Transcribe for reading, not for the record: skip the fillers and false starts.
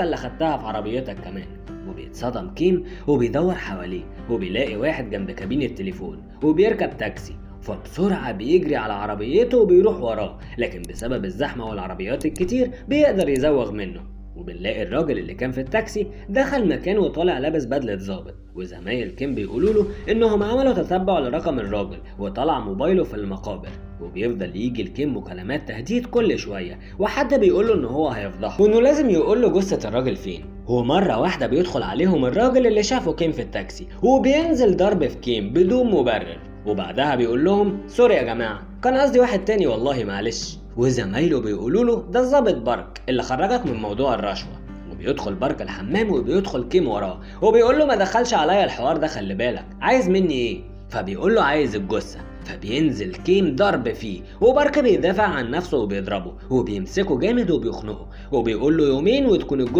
اللي خدتها في عربيتك كمان. وبيتصدم كيم وبيدور حواليه وبيلاقي واحد جنب كابينة التليفون وبيركب تاكسي، فبسرعة بيجري على عربيته وبيروح وراه، لكن بسبب الزحمة والعربيات الكتير بيقدر يزوغ منه. وبنلاقي الراجل اللي كان في التاكسي دخل مكانه وطالع لابس بدلة ضابط، وزمايل كيم بيقولوا له انهم عملوا تتبع لرقم الراجل وطلع موبايله في المقابر. وبيفضل يجي لكيم مكالمات تهديد كل شويه، وحد بيقول له ان هو هيفضحه وانه لازم يقول له جثه الراجل فين. ومره واحده بيدخل عليهم الراجل اللي شافه كيم في التاكسي وبينزل ضرب في كيم بدون مبرر، وبعدها بيقول لهم سوري يا جماعه، كان قصدي واحد تاني والله معلش. وزمايله بيقولوا له ده الظابط بارك اللي خرجك من موضوع الرشوه. وبيدخل بارك الحمام وبيدخل كيم وراه وبيقول له ما دخلش عليا الحوار ده، خلي بالك عايز مني ايه؟ فبيقول له عايز الجثه. فبينزل كيم ضرب فيه، وبارك بيدافع عن نفسه وبيضربه وبيمسكه جامد وبيخنقه وبيقول له يومين وتكون الجثه